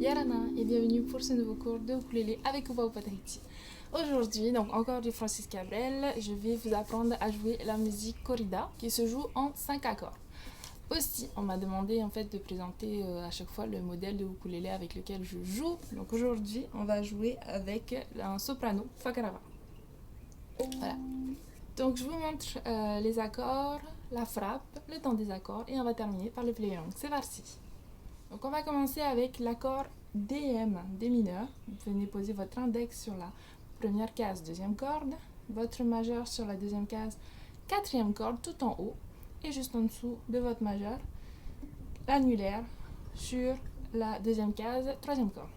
Yarana et bienvenue pour ce nouveau cours de ukulélé avec Ouba Ouba Tahiti. Aujourd'hui, donc encore du Francis Cabrel, je vais vous apprendre à jouer la musique corrida qui se joue en 5 accords. Aussi, on m'a demandé en fait de présenter à chaque fois le modèle de ukulélé avec lequel je joue. Donc aujourd'hui, on va jouer avec un soprano Fakarava. Voilà. Donc je vous montre les accords, la frappe, le temps des accords et on va terminer par le play long. C'est parti. Donc on va commencer avec l'accord DM, D mineur. Vous venez poser votre index sur la première case, deuxième corde, votre majeur sur la deuxième case, quatrième corde tout en haut, et juste en dessous de votre majeur, l'annulaire sur la deuxième case, troisième corde.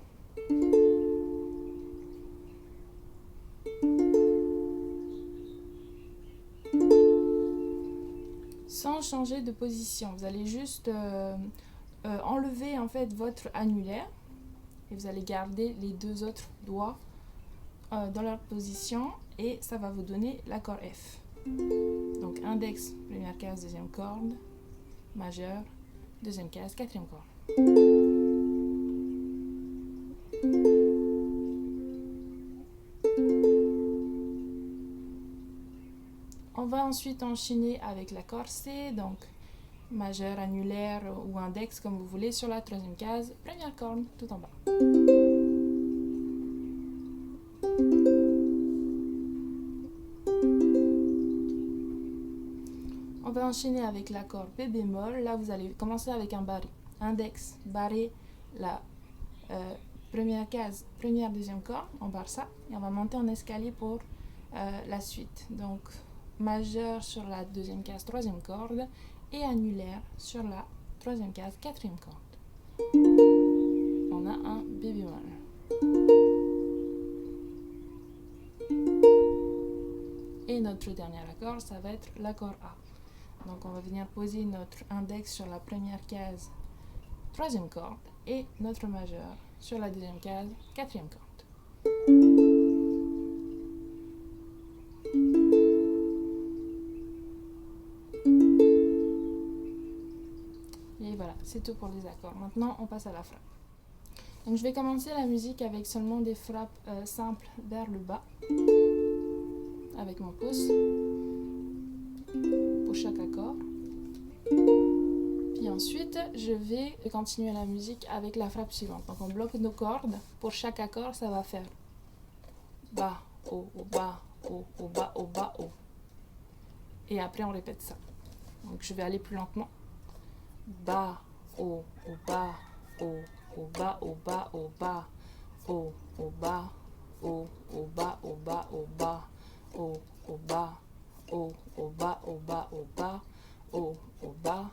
Sans changer de position, vous allez juste enlever en fait votre annulaire et vous allez garder les deux autres doigts dans leur position et ça va vous donner l'accord F. Donc index, première case, deuxième corde, majeur, deuxième case, quatrième corde. On va ensuite enchaîner avec l'accord C, donc majeur, annulaire ou index comme vous voulez sur la troisième case, première corde tout en bas. On va enchaîner avec l'accord B bémol. Là, vous allez commencer avec un barré. Index, barré, la première case, première, deuxième corde, on barre ça. Et on va monter en escalier pour la suite. Donc, majeur sur la deuxième case, troisième corde. Et annulaire sur la troisième case, quatrième corde. On a un B bémol. Et notre dernier accord, ça va être l'accord A. Donc on va venir poser notre index sur la première case, troisième corde, et notre majeur sur la deuxième case, quatrième corde. Et voilà, c'est tout pour les accords. Maintenant, on passe à la frappe. Donc je vais commencer la musique avec seulement des frappes simples vers le bas, avec mon pouce, pour chaque accord. Puis ensuite, je vais continuer la musique avec la frappe suivante. Donc on bloque nos cordes. Pour chaque accord, ça va faire bas, haut, bas, haut, bas, bas, haut. Et après, on répète ça. Donc je vais aller plus lentement. Bas, haut, bas, haut, bas, bas, bas, haut, bas, haut, bas, bas, bas, haut, bas, haut, bas, bas, bas, haut, bas,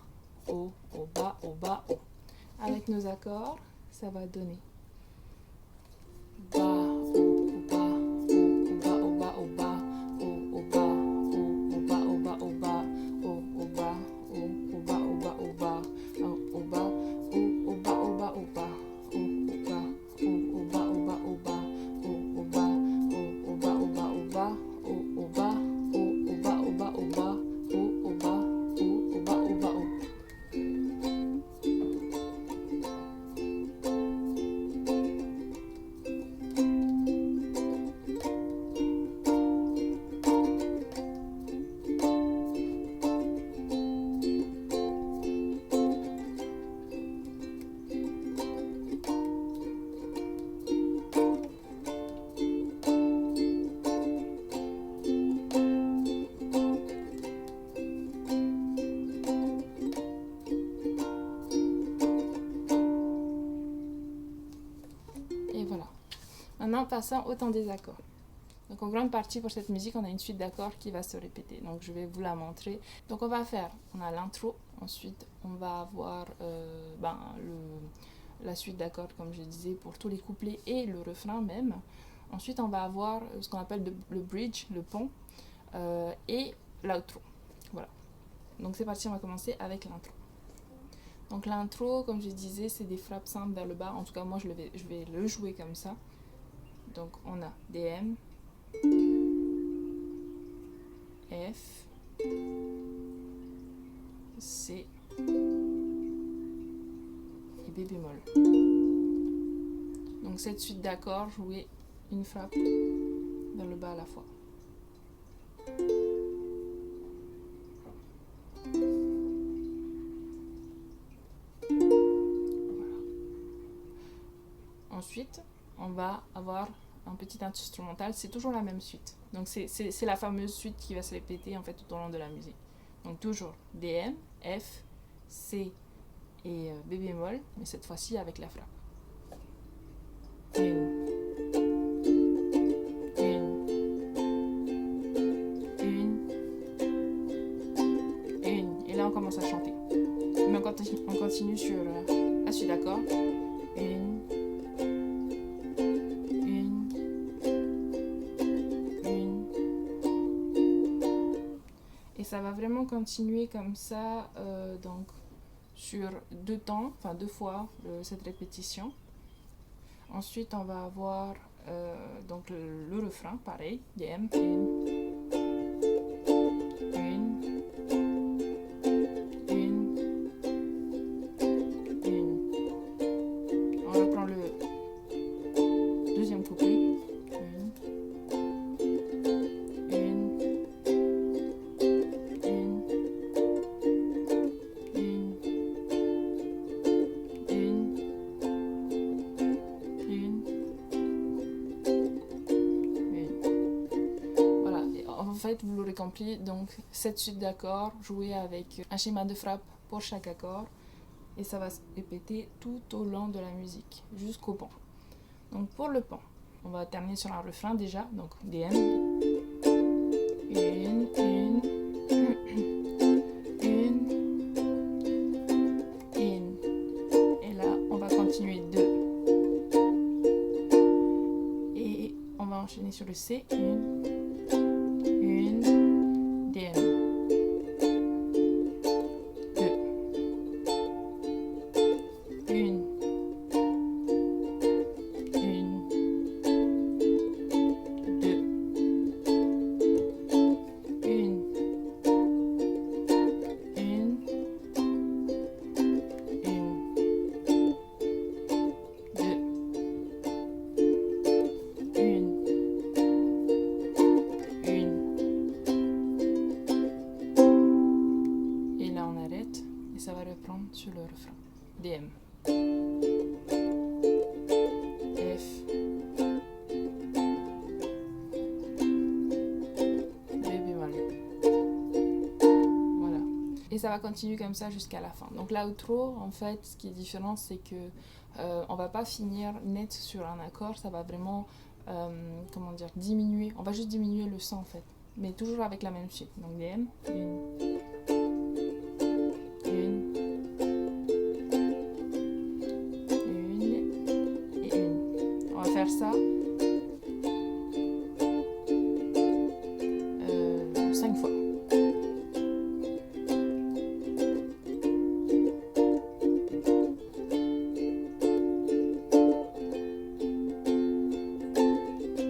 haut, bas, bas, haut. Avec nos accords, ça va donner bas, haut, bas, haut, bas, bas, bas, haut, bas, haut, bas, bas, bas, haut, bas, haut, bas, bas, bas, haut, bas, haut, bas, bas, bas, haut, bas, haut, bas, bas, bas, haut, bas, haut, bas, bas, bas, haut, bas, haut, bas, haut, bas, bas, bas, haut, bas, haut, bas, bas, bas, haut, bas, haut, bas, bas, haut. Et voilà. Maintenant, passons au temps des accords. Donc en grande partie pour cette musique, on a une suite d'accords qui va se répéter. Donc je vais vous la montrer. Donc on a l'intro, ensuite on va avoir la suite d'accords comme je disais pour tous les couplets et le refrain même. Ensuite on va avoir ce qu'on appelle le bridge, le pont, et l'outro. Voilà. Donc c'est parti, on va commencer avec l'intro. Donc l'intro, comme je disais, c'est des frappes simples vers le bas. En tout cas, moi je vais le jouer comme ça. Donc on a DM, F, C et B bémol. Donc cette suite d'accords, jouer une frappe vers le bas à la fois. Voilà. Ensuite, on va avoir un petit instrumental, c'est toujours la même suite. Donc c'est la fameuse suite qui va se répéter en fait tout au long de la musique. Donc toujours DM, F, C et B bémol, mais cette fois-ci avec la frappe. Une, et là on commence à chanter. Mais on continue sur la suite d'accord. Une. Et ça va vraiment continuer comme ça, donc sur 2 temps, enfin 2 fois cette répétition. Ensuite, on va avoir donc le refrain, pareil, DM, une. On reprend le deuxième couplet. En fait, vous l'aurez compris, donc cette suite d'accords jouée avec un schéma de frappe pour chaque accord et ça va se répéter tout au long de la musique jusqu'au pont. Donc pour le pont, on va terminer sur un refrain déjà, donc DM, une, et là on va continuer 2 et on va enchaîner sur le C, une, DM, 2, une, 2, une, 2, et là on arrête et ça va reprendre sur le refrain. DM, F, B bémol. Voilà. Et ça va continuer comme ça jusqu'à la fin. Donc l'outro, en fait, ce qui est différent, c'est que on va pas finir net sur un accord, ça va vraiment, comment dire, diminuer. On va juste diminuer le son en fait, mais toujours avec la même suite. Donc DM, une, et une. On va faire ça 5 fois.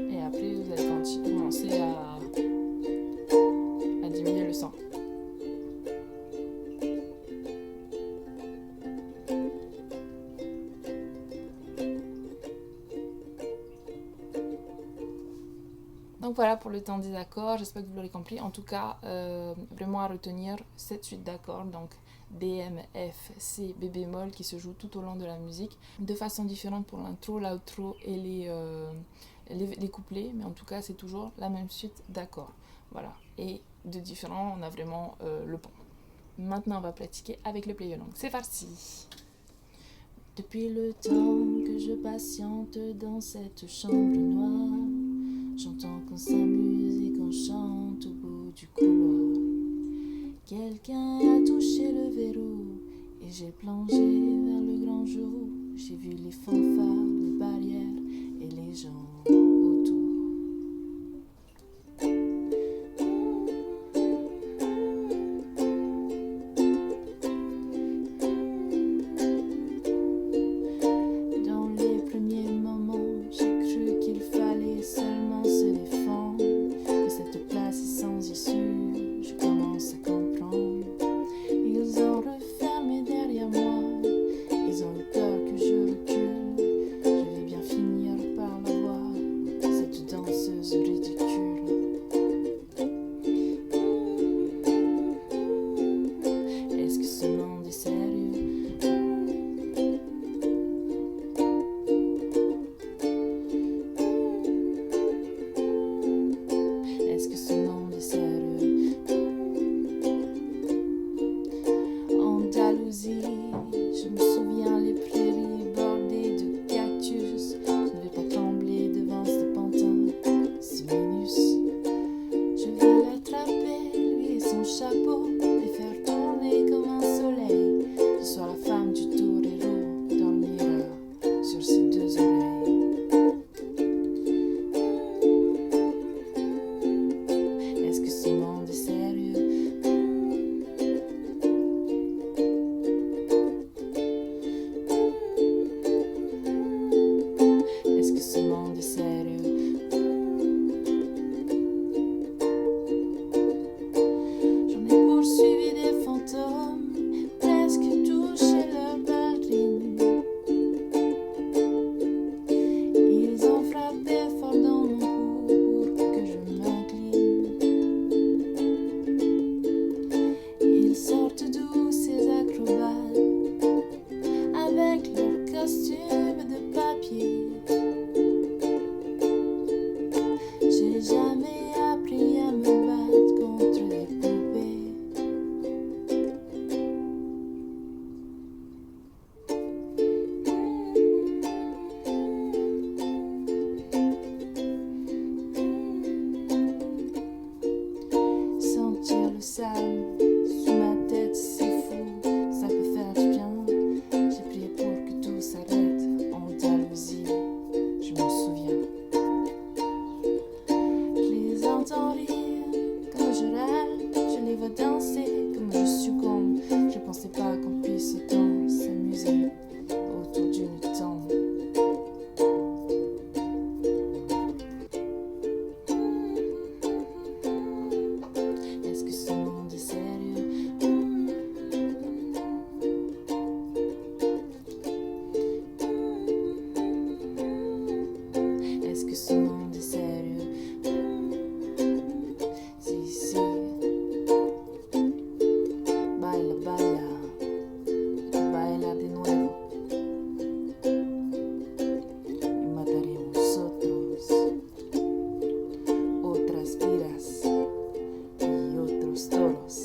Et après, vous allez commencer à diminuer le son. Donc voilà pour le temps des accords, j'espère que vous l'aurez compris. En tout cas, vraiment à retenir cette suite d'accords, donc DM, F, C, B bémol qui se joue tout au long de la musique, de façon différente pour l'intro, l'outro et les couplets, mais en tout cas c'est toujours la même suite d'accords. Voilà, et de différents, on a vraiment le pont. Maintenant on va pratiquer avec le play along. C'est parti! Depuis le temps que je patiente dans cette chambre noire, j'entends qu'on s'amuse et qu'on chante au bout du couloir. Quelqu'un a touché le verrou et j'ai plongé vers le grand jour. J'ai vu les fanfares, les barrières et les gens autour. Dans les premiers moments, j'ai cru qu'il fallait seulement se défendre de cette place sans issue. Je commence à comprendre. Ils ont refermé derrière moi Andalousie. Je me souviens les prairies bordées de cactus. Je ne vais pas trembler devant ce pantin si minus. Je vais l'attraper, lui et son chapeau, les faire tourner comme un soleil. Je sois la femme du torero, dormira sur ses deux oreilles. Est-ce que ce monde est sérieux? Est-ce que ce monde est sérieux? J'en ai poursuivi des fantômes, presque touché leur ballerine. Ils ont frappé fort dans mon cou pour que je m'incline. Ils sortent d'où ces acrobates avec leurs costumes de papier. J'ai jamais appris à me battre contre les poupées. Sentir le sable sous ma tête, c'est fou, ça peut faire du bien. J'ai prié pour que tout s'arrête. Andalousie, je me souviens. Je les entends rire comme je râle, je les vois danser comme je succombe. Je pensais pas qu'on puisse autant s'amuser autour d'une tombe. Est-ce que ce monde est sérieux? Est-ce que ce monde est sérieux? Si, si. Baila, baila. Baila de nuevo. Y mataremos otros. Otras vidas. Y otros toros.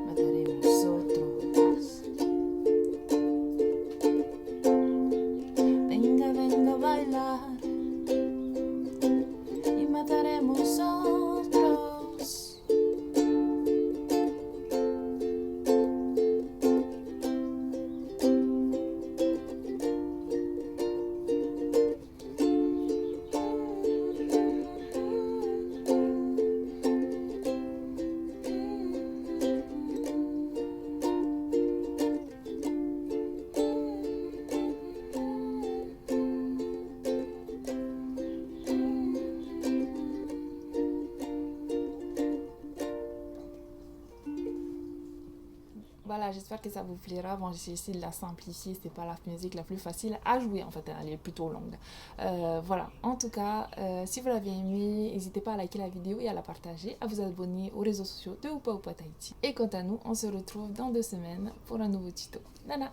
Mataremos otros. Venga, venga a bailar. Y mataremos otros. Voilà, j'espère que ça vous plaira. Bon, j'ai essayé de la simplifier, c'est pas la musique la plus facile à jouer en fait, elle est plutôt longue. Voilà, en tout cas, si vous l'avez aimé, n'hésitez pas à liker la vidéo et à la partager, à vous abonner aux réseaux sociaux de Oupa Oupa Tahiti. Et quant à nous, on se retrouve dans 2 semaines pour un nouveau tuto. Nana!